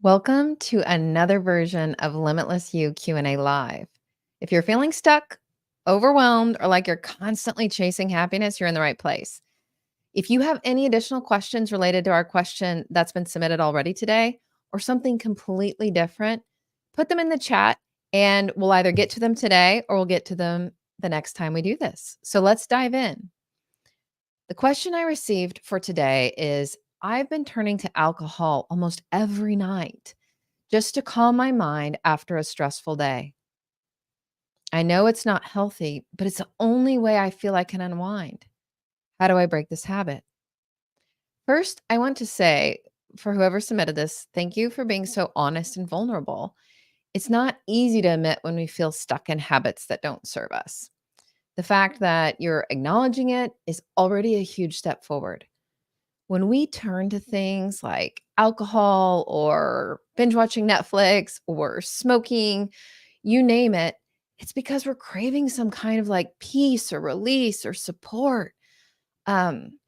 Welcome to another version of Limitless You Q&A Live. If you're feeling stuck, overwhelmed, or like you're constantly chasing happiness, you're in the right place. If you have any additional questions related to our question that's been submitted already today or something completely different, put them in the chat and we'll either get to them today or we'll get to them the next time we do this. So let's dive in. The question I received for today is I've been turning to alcohol almost every night just to calm my mind after a stressful day. I know it's not healthy, but it's the only way I feel I can unwind. How do I break this habit? First, I want to say for whoever submitted this, thank you for being so honest and vulnerable. It's not easy to admit when we feel stuck in habits that don't serve us. The fact that you're acknowledging it is already a huge step forward. When we turn to things like alcohol or binge watching Netflix or smoking, you name it, it's because we're craving some kind of like peace or release or support, um,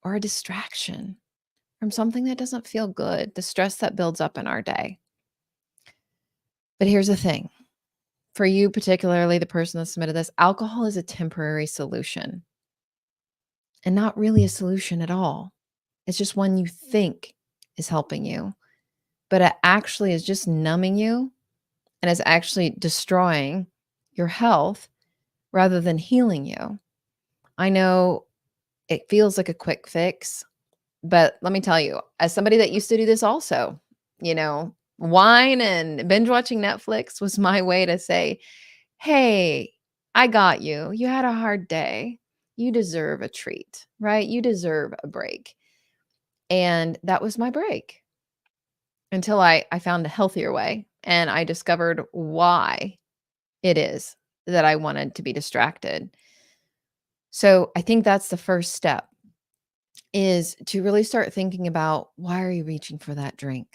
or a distraction from something that doesn't feel good, the stress that builds up in our day. But here's the thing for you, particularly the person that submitted this, alcohol is a temporary solution and not really a solution at all. It's just one you think is helping you, but it actually is just numbing you and is actually destroying your health rather than healing you. I know it feels like a quick fix, but let me tell you, as somebody that used to do this also, wine and binge watching Netflix was my way to say, hey, I got you. You had a hard day. You deserve a treat, right? You deserve a break. And that was my break until I found a healthier way and I discovered why it is that I wanted to be distracted. So I think that's the first step is to really start thinking about why are you reaching for that drink?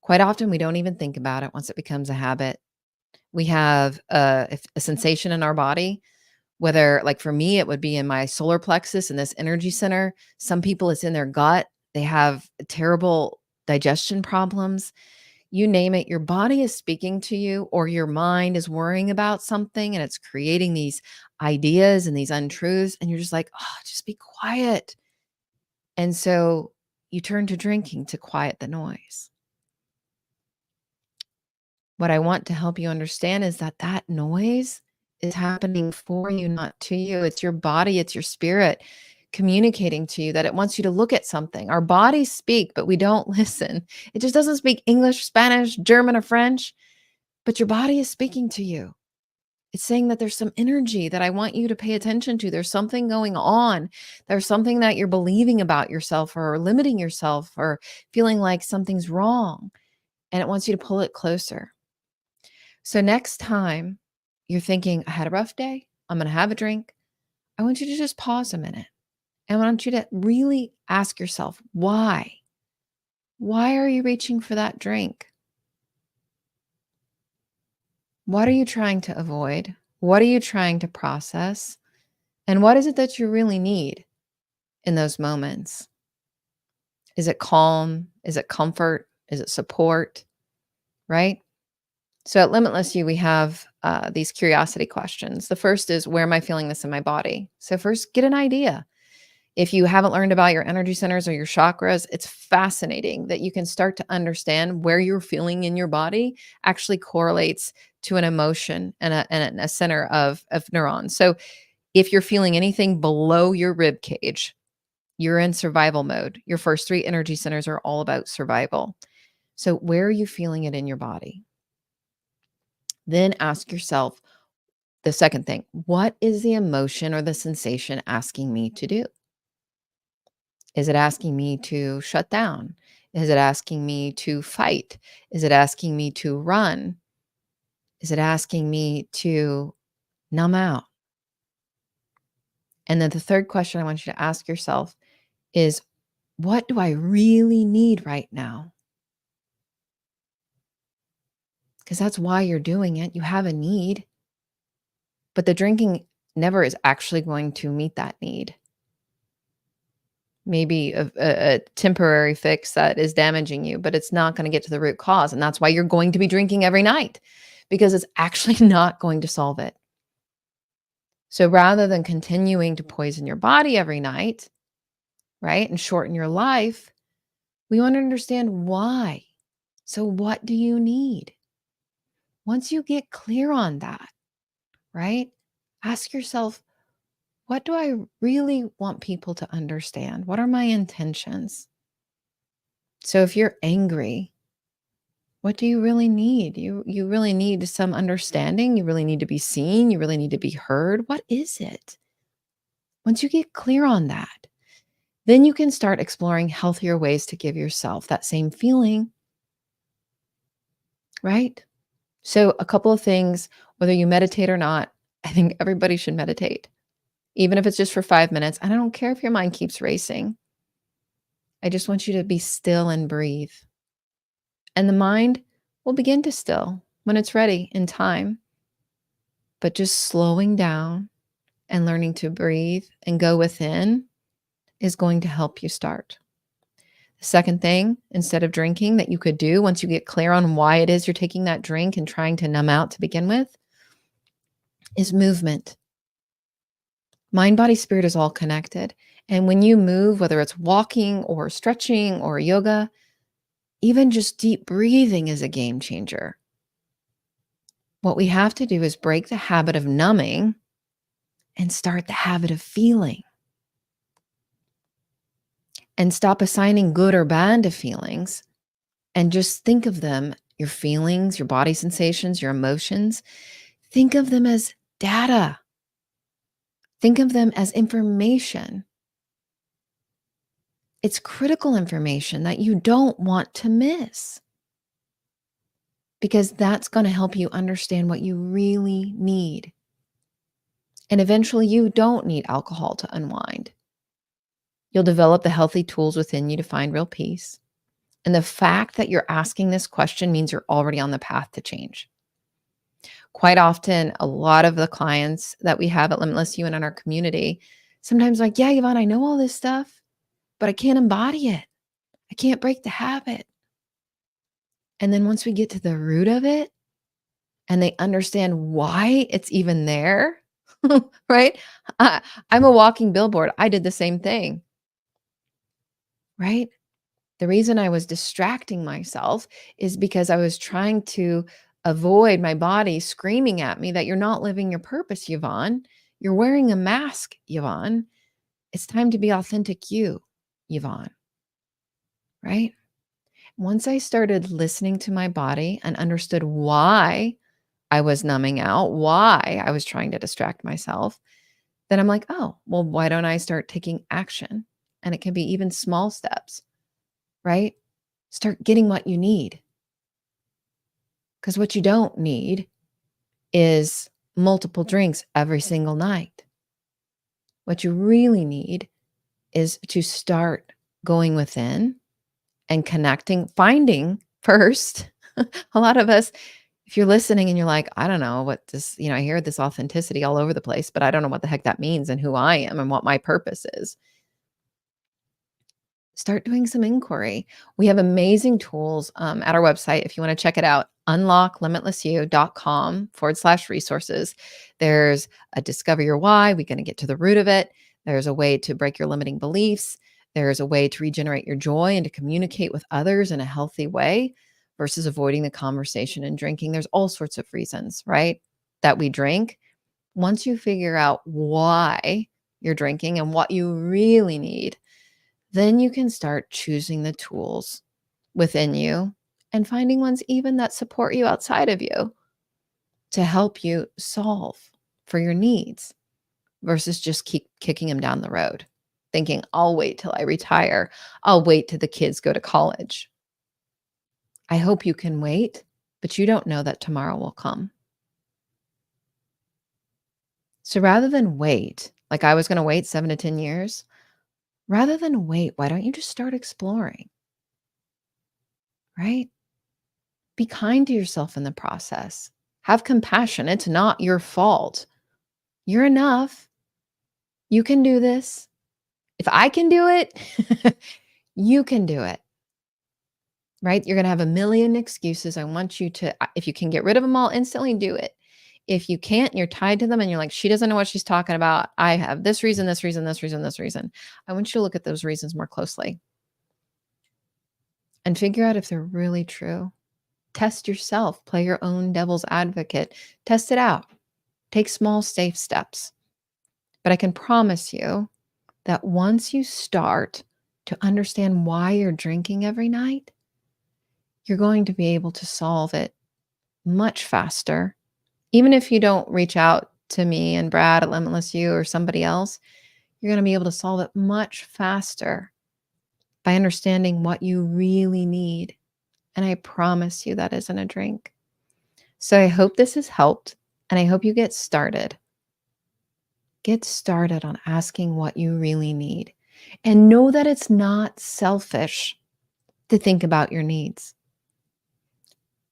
Quite often we don't even think about it once it becomes a habit. We have a sensation in our body, whether like for me, it would be in my solar plexus in this energy center. Some people it's in their gut. They have terrible digestion problems. You name it, your body is speaking to you, or your mind is worrying about something and it's creating these ideas and these untruths. And you're just like, oh, just be quiet. And so you turn to drinking to quiet the noise. What I want to help you understand is that that noise is happening for you, not to you. It's your body, it's your spirit communicating to you that it wants you to look at something. Our bodies speak, but we don't listen. It just doesn't speak English, Spanish, German, or French, but your body is speaking to you. It's saying that there's some energy that I want you to pay attention to. There's something going on. There's something that you're believing about yourself or limiting yourself or feeling like something's wrong. And it wants you to pull it closer. So next time you're thinking, I had a rough day, I'm going to have a drink, I want you to just pause a minute. I want you to really ask yourself, why? Why are you reaching for that drink? What are you trying to avoid? What are you trying to process? And what is it that you really need in those moments? Is it calm? Is it comfort? Is it support? Right? So at Limitless You, we have these curiosity questions. The first is, where am I feeling this in my body? So first, get an idea. If you haven't learned about your energy centers or your chakras, it's fascinating that you can start to understand where you're feeling in your body actually correlates to an emotion and a center of neurons. So if you're feeling anything below your rib cage, you're in survival mode. Your first three energy centers are all about survival. So where are you feeling it in your body? Then ask yourself the second thing, what is the emotion or the sensation asking me to do? Is it asking me to shut down? Is it asking me to fight? Is it asking me to run? Is it asking me to numb out? And then the third question I want you to ask yourself is, what do I really need right now? Because that's why you're doing it. You have a need, but the drinking never is actually going to meet that need. maybe a temporary fix that is damaging you, but it's not going to get to the root cause. And that's why you're going to be drinking every night because it's actually not going to solve it. So rather than continuing to poison your body every night, right, and shorten your life, we want to understand why. So, what do you need? Once you get clear on that, right, ask yourself, what do I really want people to understand? What are my intentions? So, if you're angry, what do you really need? You really need some understanding. You really need to be seen. You really need to be heard. What is it? Once you get clear on that, then you can start exploring healthier ways to give yourself that same feeling, right? So, a couple of things, whether you meditate or not, I think everybody should meditate, even if it's just for 5 minutes. And I don't care if your mind keeps racing. I just want you to be still and breathe. And the mind will begin to still when it's ready in time. But just slowing down and learning to breathe and go within is going to help you start. The second thing, instead of drinking, that you could do once you get clear on why it is you're taking that drink and trying to numb out to begin with, is movement. Mind, body, spirit is all connected. And when you move, whether it's walking or stretching or yoga, even just deep breathing is a game changer. What we have to do is break the habit of numbing and start the habit of feeling. And stop assigning good or bad to feelings and just think of them, your feelings, your body sensations, your emotions. Think of them as data. Think of them as information. It's critical information that you don't want to miss because that's going to help you understand what you really need. And eventually, you don't need alcohol to unwind. You'll develop the healthy tools within you to find real peace. And the fact that you're asking this question means you're already on the path to change. Quite often, a lot of the clients that we have at Limitless You and in our community, sometimes like, yeah, Yvonne, I know all this stuff, but I can't embody it. I can't break the habit. And then once we get to the root of it and they understand why it's even there, right? I'm a walking billboard. I did the same thing, right? The reason I was distracting myself is because I was trying to avoid my body screaming at me that you're not living your purpose, Yvonne. You're wearing a mask, Yvonne. It's time to be authentic you, Yvonne, right? Once I started listening to my body and understood why I was numbing out, why I was trying to distract myself, then I'm like, oh, well, why don't I start taking action? And it can be even small steps, right? Start getting what you need. Because what you don't need is multiple drinks every single night. What you really need is to start going within and connecting, finding first. A lot of us, if you're listening and you're like, I don't know what this, I hear this authenticity all over the place, but I don't know what the heck that means and who I am and what my purpose is. Start doing some inquiry. We have amazing tools at our website. If you want to check it out, unlocklimitlessyou.com/resources. There's a discover your why. We're going to get to the root of it. There's a way to break your limiting beliefs. There's a way to regenerate your joy and to communicate with others in a healthy way versus avoiding the conversation and drinking. There's all sorts of reasons, right, that we drink. Once you figure out why you're drinking and what you really need, then you can start choosing the tools within you and finding ones even that support you outside of you to help you solve for your needs versus just keep kicking them down the road, thinking, I'll wait till I retire. I'll wait till the kids go to college. I hope you can wait, but you don't know that tomorrow will come. So rather than wait, like I was going to wait 7 to 10 years, rather than wait, why don't you just start exploring? Right? Be kind to yourself in the process. Have compassion. It's not your fault. You're enough. You can do this. If I can do it, you can do it, right? You're going to have a million excuses. I want you to, if you can get rid of them all instantly, do it. If you can't, you're tied to them and you're like, she doesn't know what she's talking about. I have this reason, this reason, this reason, this reason. I want you to look at those reasons more closely and figure out if they're really true. Test yourself, play your own devil's advocate, test it out, take small, safe steps. But I can promise you that once you start to understand why you're drinking every night, you're going to be able to solve it much faster. Even if you don't reach out to me and Brad at Limitless You or somebody else, you're going to be able to solve it much faster by understanding what you really need. And I promise you that isn't a drink. So I hope this has helped, and I hope you get started. Get started on asking what you really need. And know that it's not selfish to think about your needs.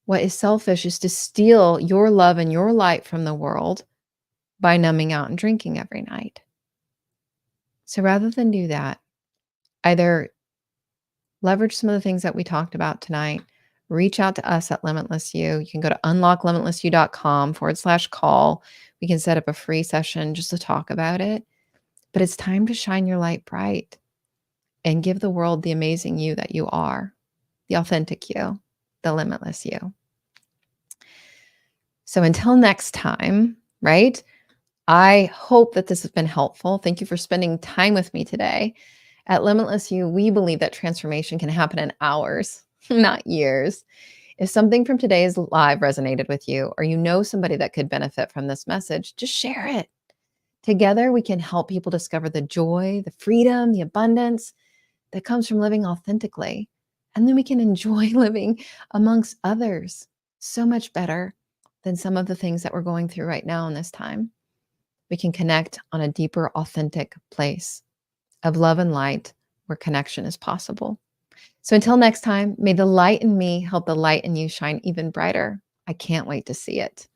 What is selfish is to steal your love and your light from the world by numbing out and drinking every night. So rather than do that, either leverage some of the things that we talked about tonight, reach out to us at Limitless You. You can go to unlocklimitlessyou.com/call. We can set up a free session just to talk about it. But it's time to shine your light bright and give the world the amazing you that you are, the authentic you, the limitless you. So until next time, right? I hope that this has been helpful. Thank you for spending time with me today. At Limitless You, we believe that transformation can happen in hours, not years. If something from today's live resonated with you, or you know somebody that could benefit from this message, just share it. Together, we can help people discover the joy, the freedom, the abundance that comes from living authentically. And then we can enjoy living amongst others so much better than some of the things that we're going through right now in this time. We can connect on a deeper, authentic place of love and light where connection is possible. So until next time, may the light in me help the light in you shine even brighter. I can't wait to see it.